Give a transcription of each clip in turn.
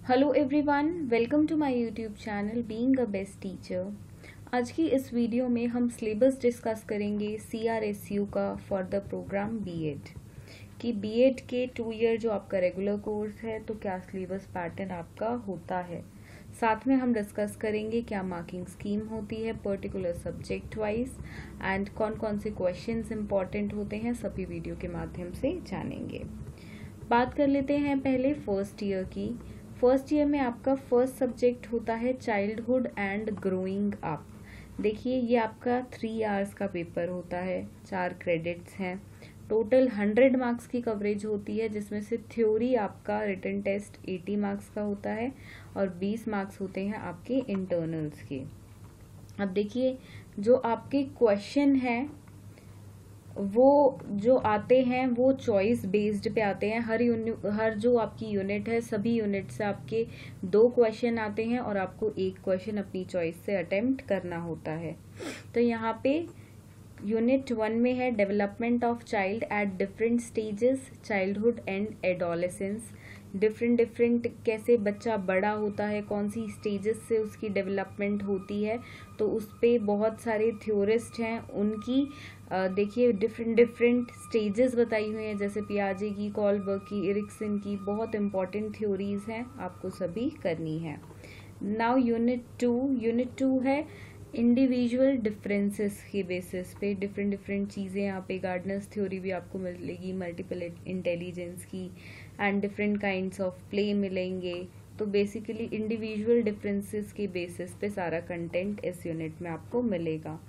Hello everyone, welcome to my YouTube channel being a best teacher. आज की इस video में हम सिलेबस डिस्कस करेंगे CRSU का फॉर द प्रोग्राम बीएड कि बीएड के 2 ईयर जो आपका रेगुलर कोर्स है तो क्या सिलेबस पैटर्न आपका होता है। साथ में हम डिस्कस करेंगे क्या मार्किंग स्कीम होती है पर्टिकुलर सब्जेक्ट वाइज एंड कौन कौन से क्वेश्चंस इंपॉर्टेंट होते हैं, सभी वीडियो के माध्यम से जानेंगे। बात कर लेते हैं पहले फर्स्ट ईयर की। फर्स्ट ईयर में आपका फर्स्ट सब्जेक्ट होता है चाइल्डहुड एंड ग्रोइंग अप। देखिए ये आपका 3 आवर्स का पेपर होता है, 4 क्रेडिट्स हैं, टोटल 100 मार्क्स की कवरेज होती है, जिसमें से थ्योरी आपका रिटन टेस्ट 80 मार्क्स का होता है और 20 मार्क्स होते हैं आपके इंटरनल्स के। अब देखिए जो आपके क्वेश्चन हैं वो जो आते हैं वो चॉइस बेस्ड पे आते हैं। हर जो आपकी यूनिट है सभी यूनिट से आपके 2 क्वेश्चन आते हैं और आपको 1 क्वेश्चन अपनी चॉइस से अटेम्प्ट करना होता है। तो यहाँ पे यूनिट 1 में है development of child at different stages, childhood and adolescence. Different कैसे बच्चा बड़ा होता है, कौन सी स्टेजेस से उसकी डेवलपमेंट होती है, तो उस पे बहुत सारे थ्योरिस्ट हैं, उनकी देखिए डिफरेंट स्टेजेस बताई हुई हैं, जैसे पियाजे की, कॉलबर्ग की, एरिक्सन की, बहुत इंपॉर्टेंट थ्योरीज हैं, आपको सभी करनी है। नाउ यूनिट टू है इंडिविजुअल डिफरेंसेस के बेसिस पे डिफरेंट चीज़ें यहाँ पे गार्डनर्स थ्योरी भी आपको मिलेगी, मल्टीपल इंटेलिजेंस की and different kinds of play मिलेंगे। तो बेसिकली इंडिविजुअल डिफरेंसेस के बेसिस पे सारा कंटेंट इस यूनिट में आपको मिलेगा।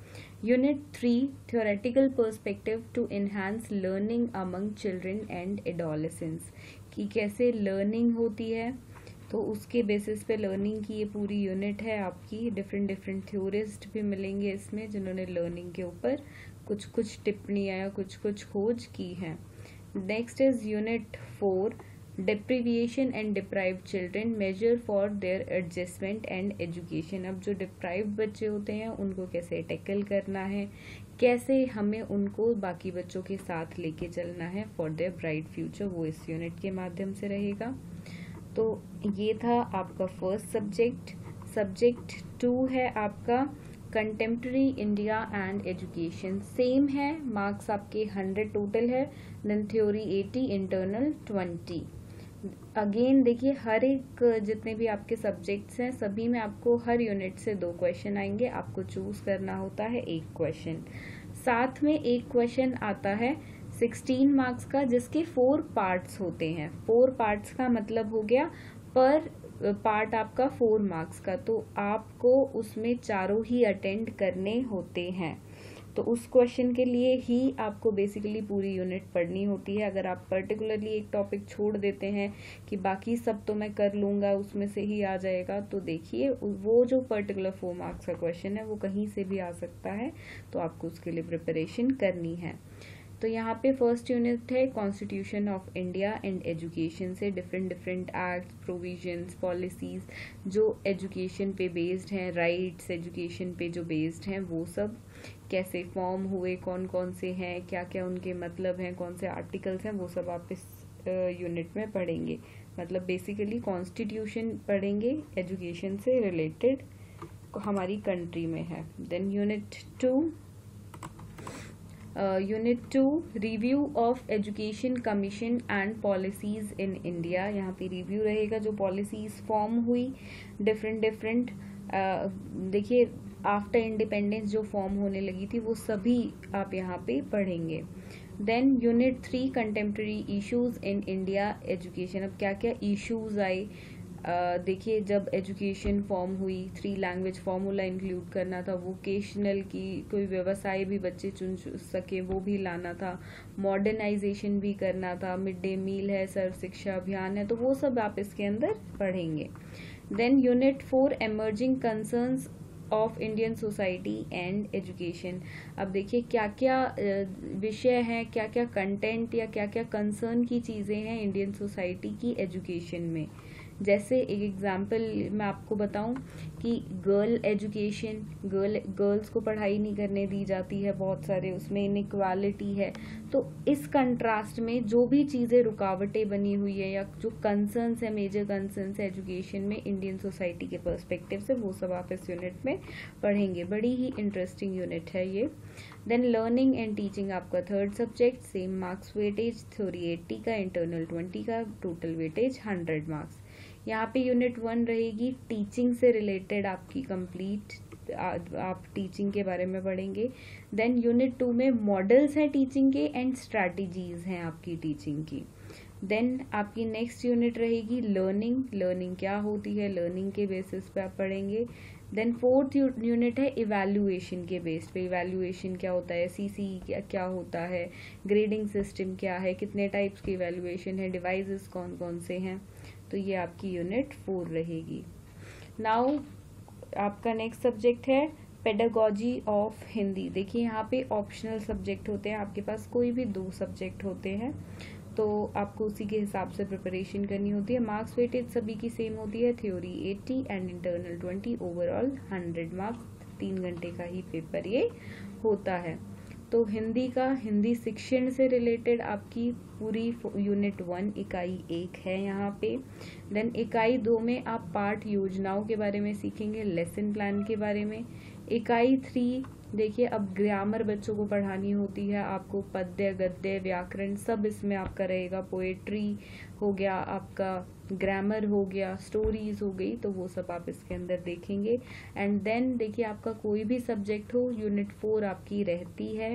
Unit 3 theoretical perspective to enhance learning among children and adolescence, कि कैसे लर्निंग होती है, तो उसके बेसिस पे लर्निंग की ये पूरी यूनिट है आपकी। डिफरेंट थ्योरिस्ट भी मिलेंगे इसमें जिन्होंने लर्निंग के ऊपर कुछ टिप्पणियाँ या कुछ खोज की हैं। Next is unit 4 deprivation and deprived children measure for their adjustment and education. अब जो डिप्राइव्ड बच्चे होते हैं उनको कैसे टैकल करना है, कैसे हमें उनको बाकी बच्चों के साथ लेके चलना है फॉर देयर ब्राइट फ्यूचर, वो इस यूनिट के माध्यम से रहेगा। तो ये था आपका फर्स्ट सब्जेक्ट। सब्जेक्ट 2 है आपका contemporary India and education. Same है, मार्क्स आपके 100 टोटल है, देन थ्योरी 80, इंटरनल 20। अगेन देखिए हर एक जितने भी आपके सब्जेक्ट्स हैं सभी में आपको हर यूनिट से 2 क्वेश्चन आएंगे, आपको चूज करना होता है 1 क्वेश्चन। साथ में एक क्वेश्चन आता है 16 मार्क्स का, जिसके 4 पार्ट्स होते हैं। 4 पार्ट्स का मतलब हो गया पर पार्ट आपका 4 मार्क्स का, तो आपको उसमें चारों ही अटेंड करने होते हैं। तो उस क्वेश्चन के लिए ही आपको बेसिकली पूरी यूनिट पढ़नी होती है। अगर आप पर्टिकुलरली एक टॉपिक छोड़ देते हैं कि बाकी सब तो मैं कर लूँगा, उसमें से ही आ जाएगा, तो देखिए वो जो पर्टिकुलर 4 मार्क्स का क्वेश्चन है वो कहीं से भी आ सकता है, तो आपको उसके लिए प्रिपरेशन करनी है। तो यहाँ पे फर्स्ट यूनिट है constitution of India and education से डिफरेंट एक्ट्स, प्रोविजंस, पॉलिसीज जो एजुकेशन पे बेस्ड हैं, राइट्स एजुकेशन पे जो बेस्ड हैं, वो सब कैसे फॉर्म हुए, कौन कौन से हैं, क्या क्या उनके मतलब हैं, कौन से आर्टिकल्स हैं, वो सब आप इस यूनिट में पढ़ेंगे। मतलब बेसिकली कॉन्स्टिट्यूशन पढ़ेंगे एजुकेशन से रिलेटेड हमारी कंट्री में है। Then unit 2 review of education commission and policies in India. यहाँ पे रिव्यू रहेगा जो पॉलिसीज फॉर्म हुई डिफरेंट देखिए आफ्टर इंडिपेंडेंस जो फॉर्म होने लगी थी वो सभी आप यहाँ पे पढ़ेंगे। Then unit 3 contemporary issues in India education. अब क्या क्या इश्यूज आए, देखिए जब एजुकेशन फॉर्म हुई 3 लैंग्वेज फॉर्मूला इंक्लूड करना था, वोकेशनल की कोई व्यवसाय भी बच्चे चुन सके वो भी लाना था, मॉडर्नाइजेशन भी करना था, मिड डे मील है, सर्व शिक्षा अभियान है, तो वो सब आप इसके अंदर पढ़ेंगे। Then unit 4 emerging concerns of Indian society and education. अब देखिए क्या क्या विषय हैं, क्या क्या कंटेंट या क्या क्या कंसर्न की चीज़ें हैं इंडियन सोसाइटी की एजुकेशन में, जैसे एक एग्जांपल मैं आपको बताऊं कि गर्ल एजुकेशन, गर्ल्स को पढ़ाई नहीं करने दी जाती है, बहुत सारे उसमें इनइक्वालिटी है। तो इस कंट्रास्ट में जो भी चीज़ें रुकावटें बनी हुई है या जो कंसर्न्स है, मेजर कंसर्न्स है एजुकेशन में इंडियन सोसाइटी के पर्सपेक्टिव से, वो सब आप इस यूनिट में पढ़ेंगे। बड़ी ही इंटरेस्टिंग यूनिट है ये। देन लर्निंग एंड टीचिंग आपका third subject, same marks weightage, theory 80 का, इंटरनल 20 का, टोटल वेटेज 100 मार्क्स। यहाँ पे यूनिट 1 रहेगी टीचिंग से रिलेटेड आपकी कंप्लीट, आप टीचिंग के बारे में पढ़ेंगे। देन यूनिट 2 में मॉडल्स हैं टीचिंग के एंड स्ट्रैटेजीज हैं आपकी टीचिंग की। देन आपकी नेक्स्ट यूनिट रहेगी लर्निंग, लर्निंग क्या होती है, लर्निंग के बेसिस पे आप पढ़ेंगे। देन फोर्थ यूनिट है इवैल्यूएशन के बेस पे, इवैल्यूएशन क्या होता है, सीसी क्या होता है, ग्रेडिंग सिस्टम क्या है, कितने टाइप्स की इवैल्यूएशन है, डिवाइसेस कौन कौन से हैं। तो ये आपकी यूनिट 4 रहेगी। नाउ आपका नेक्स्ट सब्जेक्ट है पेडागॉजी ऑफ हिंदी। देखिए यहाँ पे ऑप्शनल सब्जेक्ट होते हैं, आपके पास कोई भी 2 सब्जेक्ट होते हैं तो आपको उसी के हिसाब से प्रिपरेशन करनी होती है। मार्क्स वेटेज सभी की सेम होती है, theory 80 and internal 20, overall 100 marks. 3 घंटे का ही पेपर ये होता है। तो हिंदी का, हिंदी शिक्षण से रिलेटेड आपकी पूरी यूनिट 1 इकाई 1 है यहाँ पे। देन इकाई 2 में आप पाठ योजनाओं के बारे में सीखेंगे, लेसन प्लान के बारे में। इकाई 3 देखिए, अब ग्रामर बच्चों को पढ़ानी होती है, आपको पद्य, गद्य, व्याकरण सब इसमें आपका रहेगा। पोएट्री हो गया आपका, ग्रामर हो गया, स्टोरीज हो गई, तो वो सब आप इसके अंदर देखेंगे। एंड देन देखिए, आपका कोई भी सब्जेक्ट हो, यूनिट 4 आपकी रहती है,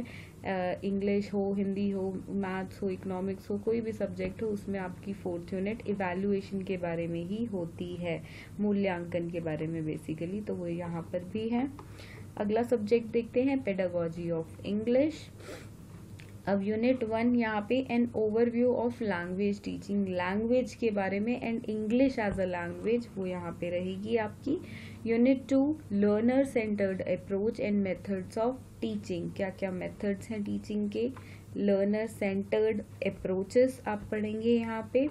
इंग्लिश हो, हिंदी हो, मैथ्स हो, इकोनॉमिक्स हो, कोई भी सब्जेक्ट हो, उसमें आपकी 4th यूनिट इवैल्यूएशन के बारे में ही होती है, मूल्यांकन के बारे में बेसिकली, तो वो यहाँ पर भी है। अगला सब्जेक्ट देखते हैं, पेडागॉजी ऑफ इंग्लिश। अब यूनिट 1 यहाँ पे an overview of language teaching, language के बारे में and English as a language, वो यहाँ पे रहेगी आपकी। Unit 2 learner centred approach and methods of teaching, क्या क्या मेथड्स हैं टीचिंग के, लर्नर सेंटर्ड अप्रोचेस आप पढ़ेंगे यहाँ पे।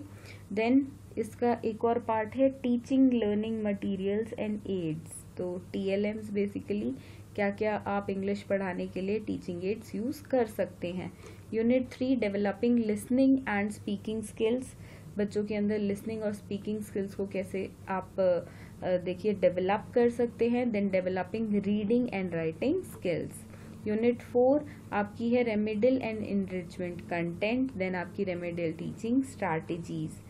देन इसका एक और पार्ट है teaching learning materials and aids, तो TLMs बेसिकली क्या क्या आप इंग्लिश पढ़ाने के लिए टीचिंग एड्स यूज कर सकते हैं। Unit 3 developing listening and speaking skills, बच्चों के अंदर लिसनिंग और स्पीकिंग स्किल्स को कैसे आप देखिए डेवलप कर सकते हैं। Then developing reading and writing skills. Unit 4 आपकी है remedial and enrichment content, then आपकी रेमेडियल टीचिंग स्ट्रैटेजीज।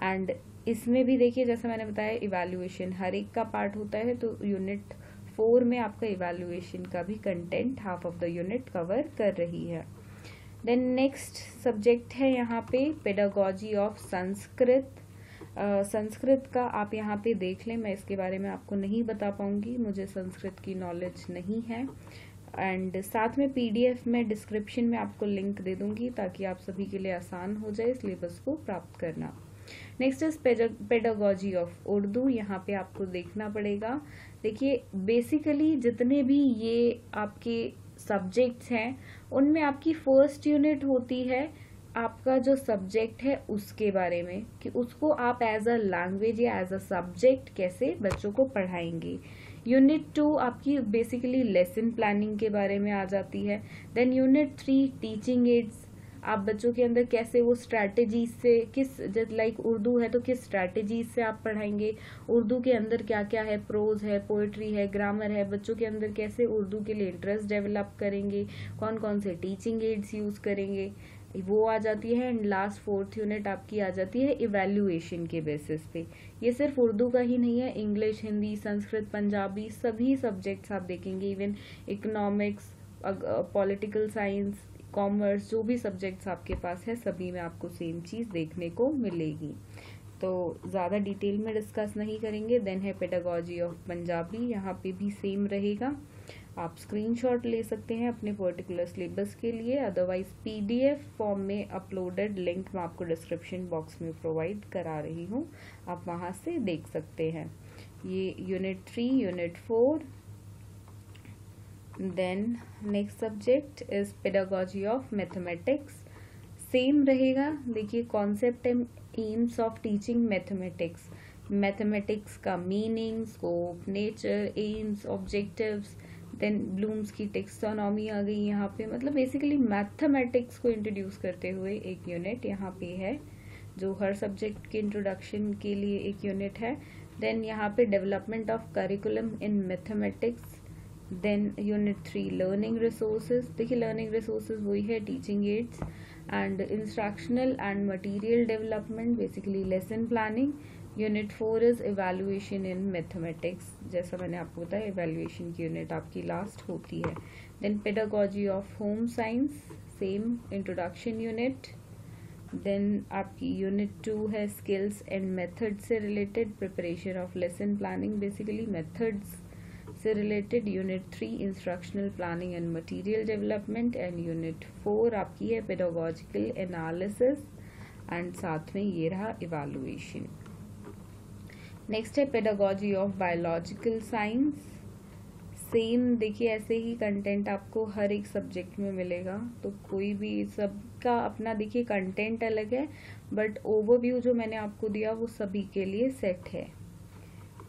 एंड इसमें भी देखिए, जैसे मैंने बताया, इवैल्यूएशन हर एक का पार्ट होता है, तो यूनिट 4 में आपका इवैल्यूएशन का भी content half of the unit cover कर रही है। देन नेक्स्ट सब्जेक्ट है यहाँ पे पेडागॉजी ऑफ संस्कृत। संस्कृत का आप यहाँ पे देख लें, मैं इसके बारे में आपको नहीं बता पाऊंगी, मुझे संस्कृत की नॉलेज नहीं है। एंड साथ में PDF में डिस्क्रिप्शन में आपको लिंक दे दूंगी ताकि आप सभी के लिए आसान हो जाए सिलेबस को प्राप्त करना। Next is pedagogy of Urdu, यहाँ पे आपको देखना पड़ेगा। देखिए बेसिकली जितने भी ये आपके सब्जेक्ट्स हैं उनमें आपकी फर्स्ट यूनिट होती है आपका जो सब्जेक्ट है उसके बारे में, कि उसको आप एज अ लैंग्वेज या एज अ सब्जेक्ट कैसे बच्चों को पढ़ाएंगे। यूनिट 2 आपकी बेसिकली लेसन प्लानिंग के बारे में आ जाती है। देन यूनिट 3 टीचिंग एड्स, आप बच्चों के अंदर कैसे वो स्ट्रैटेजीज से, किस लाइक उर्दू है तो किस स्ट्रैटेजीज से आप पढ़ाएंगे, उर्दू के अंदर क्या क्या है, प्रोज है, पोएट्री है, ग्रामर है, बच्चों के अंदर कैसे उर्दू के लिए इंटरेस्ट डेवलप करेंगे, कौन कौन से टीचिंग एड्स यूज करेंगे, वो आ जाती है। एंड लास्ट 4th यूनिट आपकी आ जाती है इवैल्यूएशन के बेसिस पे। ये सिर्फ उर्दू का ही नहीं है, इंग्लिश, हिंदी, संस्कृत, पंजाबी सभी सब्जेक्ट्स आप देखेंगे, even economics, political science, commerce, जो भी सब्जेक्ट्स आपके पास है सभी में आपको सेम चीज देखने को मिलेगी। तो ज़्यादा डिटेल में डिस्कस नहीं करेंगे। देन है पेडागॉजी ऑफ पंजाबी, यहाँ पे भी सेम रहेगा, आप स्क्रीनशॉट ले सकते हैं अपने पर्टिकुलर सिलेबस के लिए, अदरवाइज PDF फॉर्म में अपलोडेड लिंक मैं आपको डिस्क्रिप्शन बॉक्स में प्रोवाइड करा रही हूँ, आप वहाँ से देख सकते हैं। ये unit 3, unit 4। Then next subject is pedagogy of mathematics, same रहेगा। देखिए concept and aims of teaching mathematics, mathematics का meaning, scope, nature, aims, objectives, then Bloom's की टेक्सोनॉमी आ गई यहाँ पे। मतलब बेसिकली मैथमेटिक्स को इंट्रोड्यूस करते हुए एक यूनिट यहाँ पे है, जो हर सब्जेक्ट के इंट्रोडक्शन के लिए एक यूनिट है। देन यहाँ पे development of curriculum in mathematics. Then unit 3 learning resources. देखिए लर्निंग रिसोर्सेज वही है teaching aids and instructional and material development, basically lesson planning. Unit 4 is evaluation in mathematics. जैसा मैंने आपको बताया इवैल्यूएशन की यूनिट आपकी लास्ट होती है। Then pedagogy of home science, same introduction unit. Then आपकी यूनिट 2 है स्किल्स एंड मेथड से related, preparation of lesson planning, basically methods से related. Unit 3 instructional planning and material development and unit 4 आपकी है pedagogical analysis and साथ में ये रहा इवैल्यूएशन। नेक्स्ट है pedagogy of biological science. Same देखिए ऐसे ही कंटेंट आपको हर एक सब्जेक्ट में मिलेगा, तो कोई भी सबका अपना देखिए कंटेंट अलग है, बट ओवरव्यू जो मैंने आपको दिया वो सभी के लिए सेट है।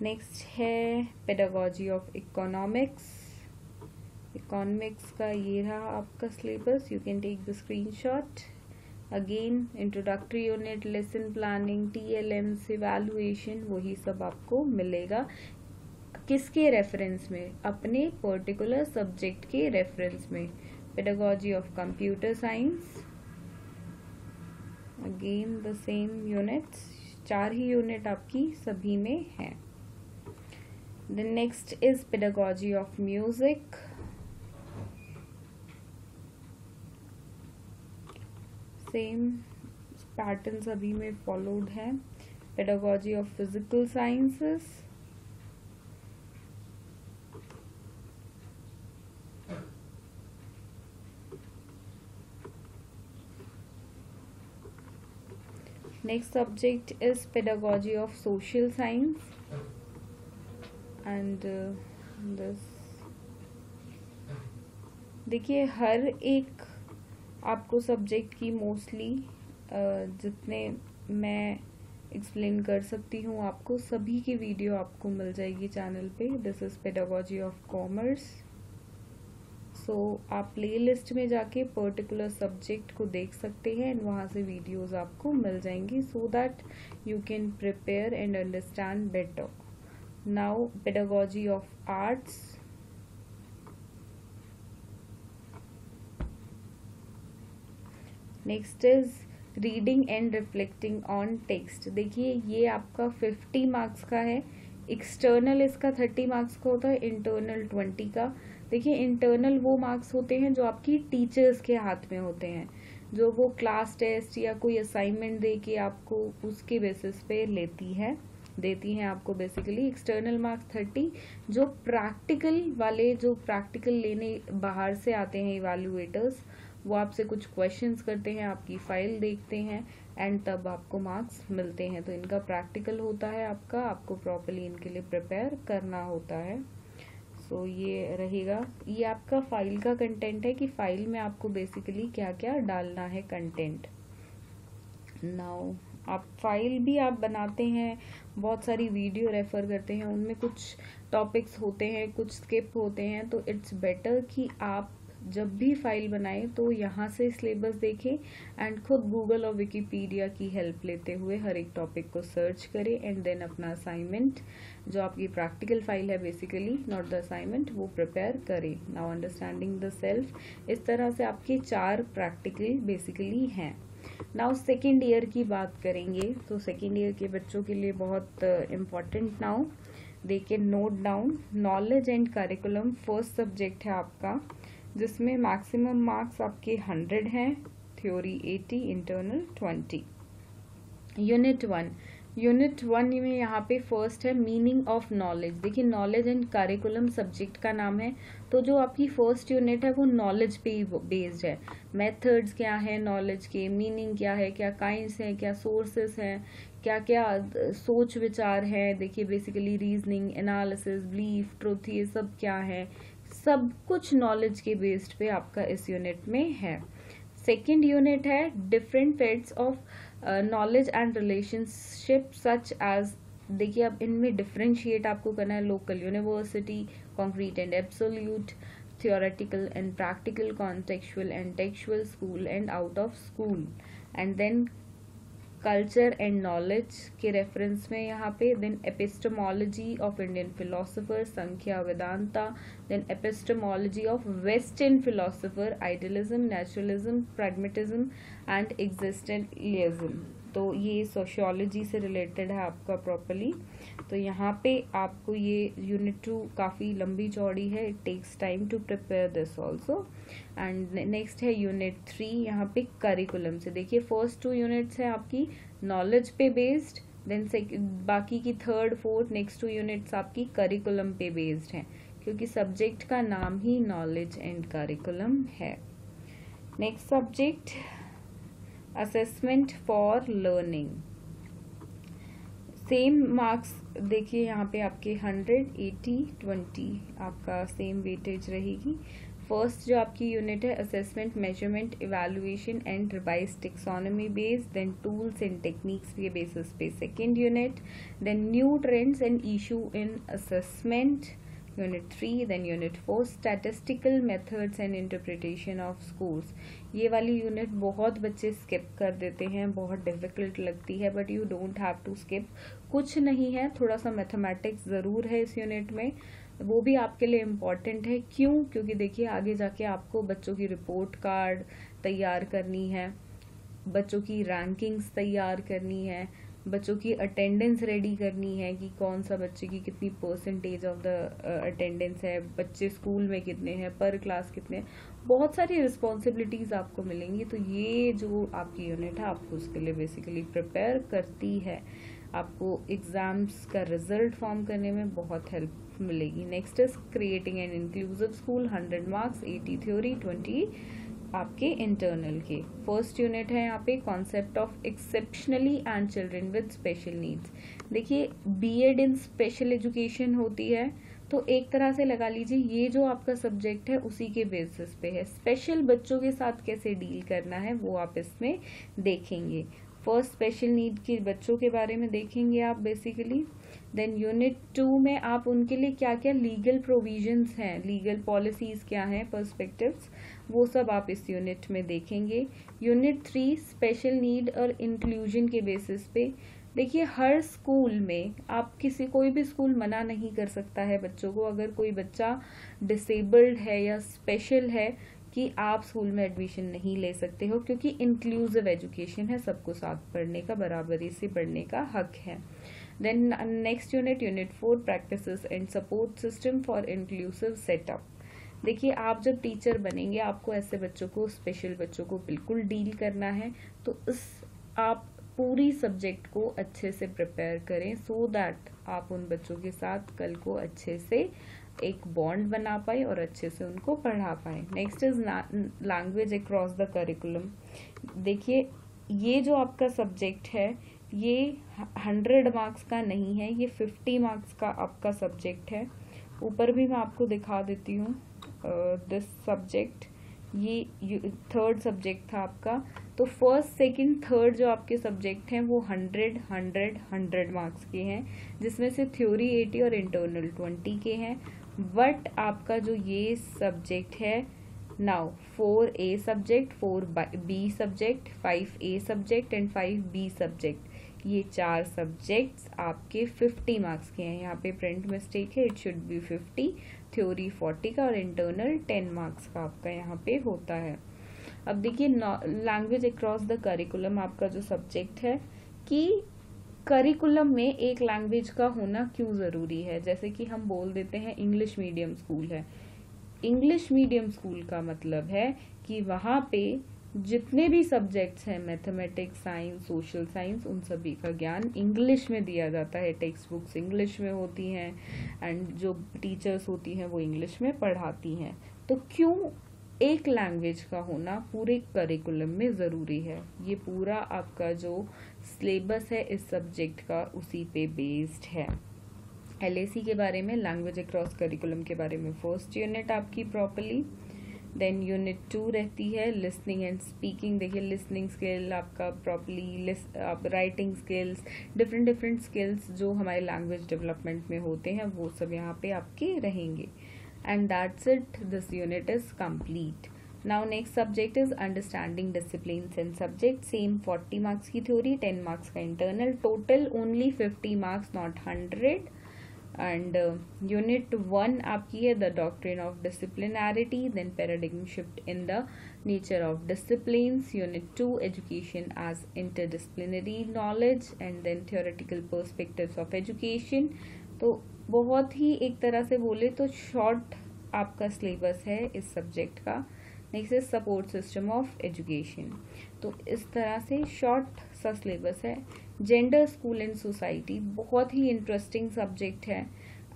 नेक्स्ट है पेडागोजी ऑफ इकोनॉमिक्स। इकोनॉमिक्स का ये रहा आपका syllabus, you can take the screenshot. Again introductory unit, lesson planning, TLMs, evaluation, वही सब आपको मिलेगा। किसके रेफरेंस में? अपने पर्टिकुलर सब्जेक्ट के रेफरेंस में। Pedagogy of computer science, again the same units, 4 ही यूनिट आपकी सभी में है। The next is pedagogy of music. Same pattern सभी में फॉलोड है। pedagogy of physical sciences, next subject is pedagogy of social science and this। देखिए हर एक आपको सब्जेक्ट की मोस्टली जितने मैं एक्सप्लेन कर सकती हूँ आपको, सभी की वीडियो आपको मिल जाएगी चैनल पे। This is pedagogy of commerce. So आप प्लेलिस्ट में जाके पर्टिकुलर सब्जेक्ट को देख सकते हैं एंड वहाँ से वीडियोस आपको मिल जाएंगी, so that you can prepare and understand better. Now pedagogy of arts, next is reading and reflecting on text. देखिए ये आपका 50 मार्क्स का है, एक्सटर्नल इसका 30 मार्क्स का होता है, इंटरनल 20 का। देखिए इंटरनल वो मार्क्स होते हैं जो आपकी टीचर्स के हाथ में होते हैं, जो वो क्लास टेस्ट या कोई असाइनमेंट दे के आपको उसके बेसिस पे देती हैं आपको। बेसिकली एक्सटर्नल मार्क्स 30, जो प्रैक्टिकल वाले, जो प्रैक्टिकल लेने बाहर से आते हैं इवैल्यूएटर्स, वो आपसे कुछ क्वेश्चंस करते हैं, आपकी फाइल देखते हैं एंड तब आपको मार्क्स मिलते हैं। तो इनका प्रैक्टिकल होता है आपको प्रॉपर्ली इनके लिए प्रिपेयर करना होता है। सो ये रहेगा, ये आपका फाइल का कंटेंट है कि फाइल में आपको बेसिकली क्या क्या डालना है कंटेंट। नाउ आप फाइल भी आप बनाते हैं, बहुत सारी वीडियो रेफर करते हैं, उनमें कुछ टॉपिक्स होते हैं, कुछ स्किप होते हैं, तो इट्स बेटर कि आप जब भी फाइल बनाएं तो यहाँ से सिलेबस देखें एंड खुद गूगल और विकिपीडिया की हेल्प लेते हुए हर एक टॉपिक को सर्च करें एंड देन अपना असाइनमेंट, जो आपकी प्रैक्टिकल फाइल है बेसिकली, नॉट द असाइनमेंट, वो प्रिपेयर करें। नाउ अंडरस्टैंडिंग द सेल्फ, इस तरह से आपके 4 प्रैक्टिकल बेसिकली हैं। नाउ सेकेंड ईयर की बात करेंगे, तो सेकेंड ईयर के बच्चों के लिए बहुत important, now they can note down. Knowledge and curriculum first subject है आपका, जिसमें मैक्सिमम मार्क्स आपके 100 हैं, थ्योरी 80, इंटरनल 20। यूनिट 1 में यहाँ पे फर्स्ट है मीनिंग ऑफ नॉलेज। देखिए नॉलेज एंड करिकुलम सब्जेक्ट का नाम है, तो जो आपकी फर्स्ट यूनिट है वो नॉलेज पे ही बेस्ड है। मेथड्स क्या है नॉलेज के, मीनिंग क्या है, क्या काइंड्स हैं, क्या सोर्सेस हैं, क्या क्या सोच विचार है, देखिए basically reasoning, analysis, belief, truth, ये सब क्या है, सब कुछ नॉलेज के बेस्ड पे आपका इस यूनिट में है। सेकेंड यूनिट है different facets of knowledge and relationship such as देखिए अब इनमें डिफरेंशिएट आपको करना है, local university, concrete and absolute, theoretical and practical, contextual and textual, school and out of school, and then culture and knowledge के reference में यहाँ पे, then epistemology of Indian philosopher, Sankhya Vedanta, then epistemology of western philosopher, idealism, naturalism, pragmatism and existentialism. तो ये sociology से related है आपका properly. तो यहाँ पे आपको ये यूनिट 2 काफ़ी लंबी चौड़ी है, it takes time to prepare this also. And next है यूनिट 3, यहाँ पे करिकुलम से देखिए फर्स्ट 2 यूनिट्स है आपकी नॉलेज पे बेस्ड, देन बाकी की 3rd 4th नेक्स्ट 2 यूनिट्स आपकी करिकुलम पे बेस्ड हैं, क्योंकि सब्जेक्ट का नाम ही नॉलेज एंड करिकुलम है। Next subject assessment for learning, same marks देखिए यहाँ पे आपके 100, 80, 20 आपका सेम वेटेज रहेगी। फर्स्ट जो आपकी यूनिट है assessment, measurement, evaluation and revise taxonomy based, then tools and techniques के बेसिस पे second unit, then new trends and issue in assessment unit 3, then unit 4 statistical methods and interpretation of scores. ये वाली unit बहुत बच्चे skip कर देते हैं, बहुत डिफिकल्ट लगती है, but you don't have to skip, कुछ नहीं है, थोड़ा सा मैथमेटिक्स ज़रूर है इस यूनिट में, वो भी आपके लिए इम्पॉर्टेंट है। क्यों? क्योंकि देखिए आगे जाके आपको बच्चों की रिपोर्ट कार्ड तैयार करनी है, बच्चों की रैंकिंग्स तैयार करनी है, बच्चों की अटेंडेंस रेडी करनी है कि कौन सा बच्चे की कितनी परसेंटेज ऑफ द अटेंडेंस है, बच्चे स्कूल में कितने हैं, पर क्लास कितने, बहुत सारी रिस्पॉन्सिबिलिटीज़ आपको मिलेंगी। तो ये जो आपकी यूनिट है आपको उसके लिए बेसिकली प्रिपेयर करती है, आपको एग्जाम्स का रिजल्ट फॉर्म करने में बहुत हेल्प मिलेगी। Next is creating an inclusive school, 100 marks, 80 theory, 20 आपके इंटरनल के। फर्स्ट यूनिट है यहाँ पे concept of exceptionally and children with special needs. देखिए बीएड इन स्पेशल एजुकेशन होती है, तो एक तरह से लगा लीजिए ये जो आपका सब्जेक्ट है उसी के बेसिस पे है। स्पेशल बच्चों के साथ कैसे डील करना है वो आप इसमें देखेंगे। फर्स्ट स्पेशल नीड के बच्चों के बारे में देखेंगे आप बेसिकली। देन यूनिट 2 में आप उनके लिए क्या क्या लीगल प्रोविजंस हैं, लीगल पॉलिसीज क्या हैं, पर्सपेक्टिव्स, वो सब आप इस यूनिट में देखेंगे। यूनिट 3 स्पेशल नीड और इंक्लूजन के बेसिस पे देखिए हर स्कूल में आप कोई भी स्कूल मना नहीं कर सकता है बच्चों को, अगर कोई बच्चा डिसेबल्ड है या स्पेशल है कि आप स्कूल में एडमिशन नहीं ले सकते हो, क्योंकि इंक्लूसिव एजुकेशन है, सबको साथ पढ़ने का, बराबरी से पढ़ने का हक है। Then next unit, unit 4 practices and support system for inclusive setup. देखिए आप जब टीचर बनेंगे आपको ऐसे बच्चों को, स्पेशल बच्चों को बिल्कुल डील करना है, तो आप पूरी सब्जेक्ट को अच्छे से प्रिपेयर करें सो दैट आप उन बच्चों के साथ कल को अच्छे से एक बॉन्ड बना पाए और अच्छे से उनको पढ़ा पाए। Next is language across the curriculum. देखिए ये जो आपका सब्जेक्ट है ये 100 मार्क्स का नहीं है, ये 50 मार्क्स का आपका सब्जेक्ट है। ऊपर भी मैं आपको दिखा देती हूँ दिस सब्जेक्ट, ये 3rd सब्जेक्ट था आपका। तो फर्स्ट, सेकंड, थर्ड जो आपके सब्जेक्ट हैं वो 100 मार्क्स के हैं, जिसमें से थ्योरी 80 और इंटरनल 20 के हैं। बट आपका जो ये सब्जेक्ट है now 4A subject, 4B subject, 5A subject and 5B subject, ये 4 सब्जेक्ट्स आपके 50 मार्क्स के हैं। यहाँ पे प्रिंट मिस्टेक है, इट शुड बी 50, थ्योरी 40 का और इंटरनल 10 मार्क्स का आपका यहाँ पे होता है। अब देखिए लैंग्वेज अक्रॉस द करिकुलम आपका जो सब्जेक्ट है कि करिकुलम में एक लैंग्वेज का होना क्यों ज़रूरी है। जैसे कि हम बोल देते हैं इंग्लिश मीडियम स्कूल है, इंग्लिश मीडियम स्कूल का मतलब है कि वहाँ पे जितने भी सब्जेक्ट्स हैं, मैथमेटिक्स, साइंस, सोशल साइंस, उन सभी का ज्ञान इंग्लिश में दिया जाता है। टेक्स्ट बुक्स इंग्लिश में होती हैं एंड जो टीचर्स होती हैं वो इंग्लिश में पढ़ाती हैं। तो क्यों एक लैंग्वेज का होना पूरे करिकुलम में ज़रूरी है। ये पूरा आपका जो सिलेबस है इस सब्जेक्ट का उसी पे बेस्ड है। LAC के बारे में, लैंग्वेज अक्रॉस करिकुलम के बारे में फर्स्ट यूनिट आपकी प्रॉपरली। देन यूनिट 2 रहती है लिसनिंग एंड स्पीकिंग। देखिए लिसनिंग स्किल आपका प्रॉपरली, आप राइटिंग स्किल्स, डिफरेंट स्किल्स जो हमारे लैंग्वेज डेवलपमेंट में होते हैं वो सब यहाँ पे आपके रहेंगे। And that's it, this unit is complete. Now next subject is understanding disciplines and subject. Same 40 marks की थ्योरी, 10 मार्क्स का internal, total only 50 marks, not 100। And unit 1 आपकी है the doctrine of disciplinarity, then paradigm shift in the nature of disciplines. Unit 2 education as interdisciplinary knowledge, and then theoretical perspectives of education. तो बहुत ही एक तरह से बोले तो शॉर्ट आपका सिलेबस है इस सब्जेक्ट का। Next is support system of education. तो इस तरह से शॉर्ट सा सिलेबस है। जेंडर, स्कूल एंड सोसाइटी बहुत ही इंटरेस्टिंग सब्जेक्ट है।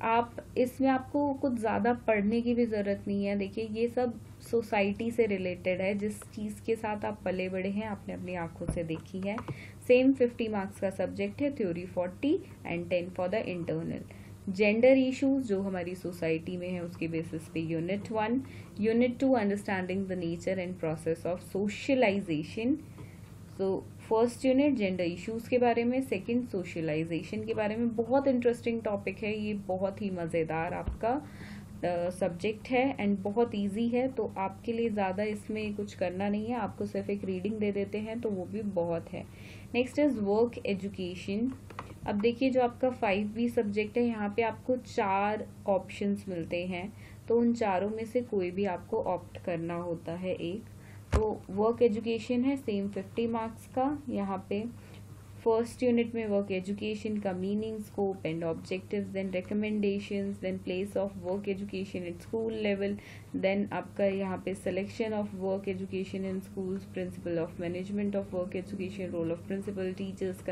आप इसमें आपको कुछ ज़्यादा पढ़ने की भी ज़रूरत नहीं है। देखिए ये सब सोसाइटी से रिलेटेड है, जिस चीज़ के साथ आप पले बड़े हैं आपने अपनी आंखों से देखी है। सेम 50 मार्क्स का सब्जेक्ट है, theory 40 and 10 for the internal. Gender issues जो हमारी सोसाइटी में है उसके बेसिस पे unit 1। Unit 2 understanding the nature and process of socialisation. So first unit gender issues के बारे में, सेकंड सोशलाइजेशन के बारे में। बहुत इंटरेस्टिंग टॉपिक है ये, बहुत ही मज़ेदार आपका सब्जेक्ट है एंड बहुत इजी है। तो आपके लिए ज़्यादा इसमें कुछ करना नहीं है, आपको सिर्फ एक रीडिंग दे देते हैं तो वो भी बहुत है। Next is work education. अब देखिए जो आपका 5B सब्जेक्ट है यहाँ पे आपको 4 ऑप्शंस मिलते हैं, तो उन चारों में से कोई भी आपको ऑप्ट करना होता है एक। तो वर्क एजुकेशन है, सेम 50 मार्क्स का। यहाँ पे फर्स्ट यूनिट में वर्क एजुकेशन का meaning, scope and objectives, then recommendations, then place of work education at school level, then आपका यहाँ पे selection of work education in schools, principle of management of work education, role of principal, teachers,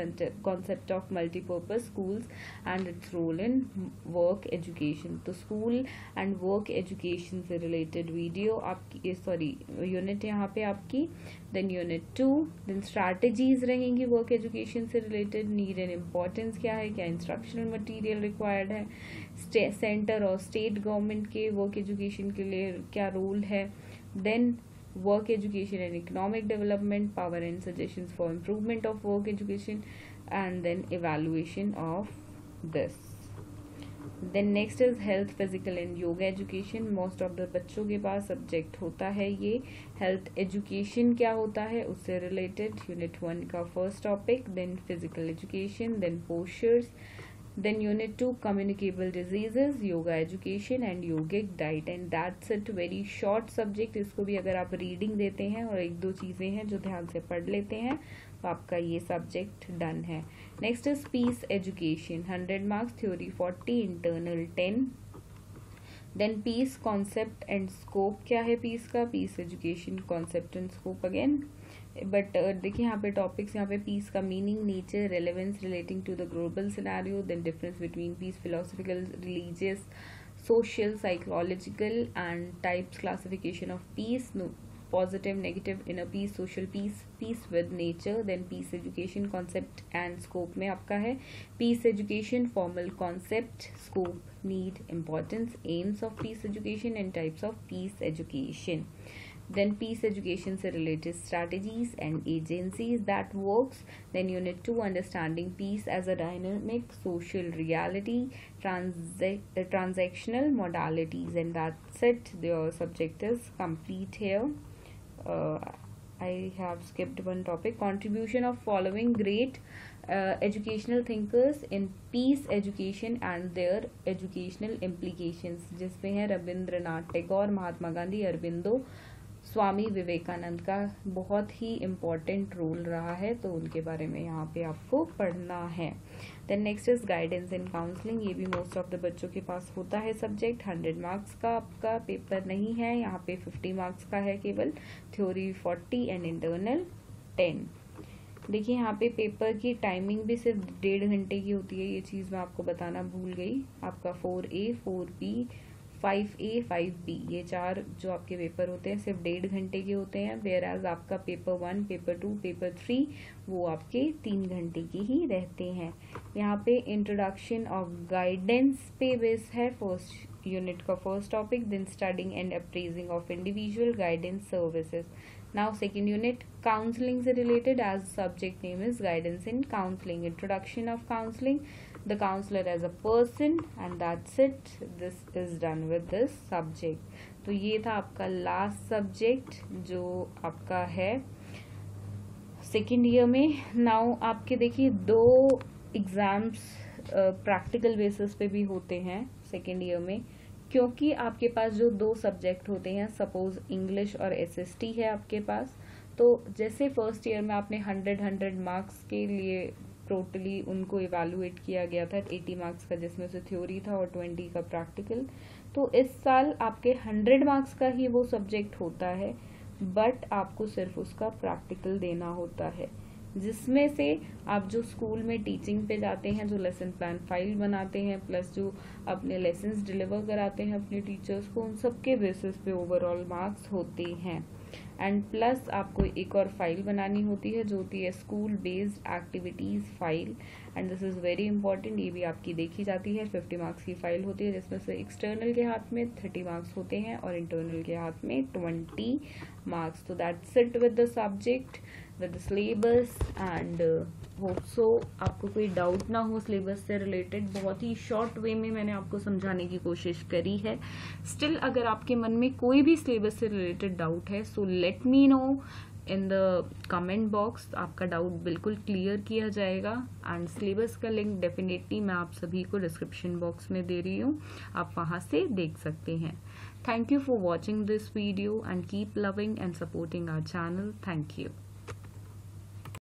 concept of multipurpose schools and its role in work education. तो school and work education से related video आपकी, sorry unit यहाँ पे आपकी। Then unit 2, then strategies रहेंगी work education से related, need and importance क्या है, क्या इंस्ट्रक्शनल मटेरियल रिक्वायर्ड है, सेंटर और स्टेट गवर्नमेंट के वर्क एजुकेशन के लिए क्या रोल है, then work education and economic development, power and suggestions for improvement of work education, and then evaluation of this. Then next is health, physical and yoga education. Most of the बच्चों के पास subject होता है ये। Health education क्या होता है उससे related unit 1 का first topic, then physical education, then postures, then unit 2 communicable diseases, yoga education and yogic diet, and that's it. Very short subject. इसको भी अगर आप रीडिंग देते हैं और 1-2 चीज़ें हैं जो ध्यान से पढ़ लेते हैं तो आपका ये सब्जेक्ट डन है। Next is peace education, 100 marks, theory 40, internal 10। Then peace concept and scope क्या है पीस का, peace education concept and scope again. But देखिए यहाँ पे टॉपिक्स, यहाँ पे पीस का meaning, nature, relevance relating to the global scenario, then difference between peace, philosophical, religious, social, psychological and types, classification of peace, positive, negative, inner peace, social peace, peace with nature, then peace education concept and scope में आपका है peace education, formal concept, scope, need, importance, aims of peace education and types of peace education. Then peace education से related strategies and agencies that works. Then unit 2 understanding peace as a dynamic social reality, transactional modalities, and that's it. Your subject is complete here. I have skipped one topic, contribution of following great educational thinkers in peace education and their educational implications, जिसमें है रविंद्रनाथ टैगोर, महात्मा गांधी, अरबिंदो, स्वामी विवेकानंद का बहुत ही important role रहा है, तो उनके बारे में यहाँ पे आपको पढ़ना है। Then next is guidance and counselling, ये भी मोस्ट ऑफ द बच्चों के पास होता है सब्जेक्ट। 100 मार्क्स का आपका पेपर नहीं है, यहाँ पे 50 मार्क्स का है केवल, थ्योरी 40 एंड इंटरनल 10। देखिए यहाँ पे पेपर की टाइमिंग भी सिर्फ 1.5 घंटे की होती है, ये चीज़ मैं आपको बताना भूल गई। आपका 4A, 4B, 5A 5B ये 4 जो आपके पेपर होते हैं सिर्फ 1.5 घंटे के होते हैं, वेयर एज आपका पेपर 1, पेपर 2, पेपर 3 वो आपके 3 घंटे के ही रहते हैं। यहाँ पे इंट्रोडक्शन ऑफ गाइडेंस पे बेस है फर्स्ट यूनिट का first topic, then studying and appraising of individual guidance services. Now second unit counselling से related, as subject name is guidance in counselling, introduction of counselling, the counselor as a person, and that's it. This is done with this subject. तो ये था आपका last subject जो आपका है second year में। Now आपके देखिए 2 एग्जाम्स प्रैक्टिकल बेसिस पे भी होते हैं सेकेंड ईयर में, क्योंकि आपके पास जो 2 सब्जेक्ट होते हैं, सपोज इंग्लिश और एसएसटी है आपके पास, तो जैसे फर्स्ट ईयर में आपने 100 मार्क्स के लिए टोटली उनको इवैल्यूएट किया गया था 80 मार्क्स का, जिसमें से थ्योरी था और 20 का प्रैक्टिकल, तो इस साल आपके 100 मार्क्स का ही वो सब्जेक्ट होता है, बट आपको सिर्फ उसका प्रैक्टिकल देना होता है, जिसमें से आप जो स्कूल में टीचिंग पे जाते हैं, जो लेसन प्लान फाइल बनाते हैं, प्लस जो अपने लेसन्स डिलीवर कराते हैं अपने टीचर्स को, उन सबके बेसिस पे ओवरऑल मार्क्स होते हैं। एंड प्लस आपको एक और फाइल बनानी होती है जो होती है school based activities file, and this is very important, ये भी आपकी देखी जाती है। 50 मार्क्स की फाइल होती है, जिसमें से एक्सटर्नल के हाथ में 30 मार्क्स होते हैं और इंटरनल के हाथ में 20 मार्क्स। तो that's it with the subject, with the syllabus, and hope so आपको कोई डाउट ना हो सिलेबस से रिलेटेड। बहुत ही शॉर्ट वे में मैंने आपको समझाने की कोशिश करी है। स्टिल अगर आपके मन में कोई भी सिलेबस से रिलेटेड डाउट है, so let me know in the comment box, आपका डाउट बिल्कुल क्लियर किया जाएगा। एंड सिलेबस का लिंक डेफिनेटली मैं आप सभी को डिस्क्रिप्शन बॉक्स में दे रही हूँ, आप वहाँ से देख सकते हैं। Thank you for watching this video and keep loving and supporting our channel. Thank you.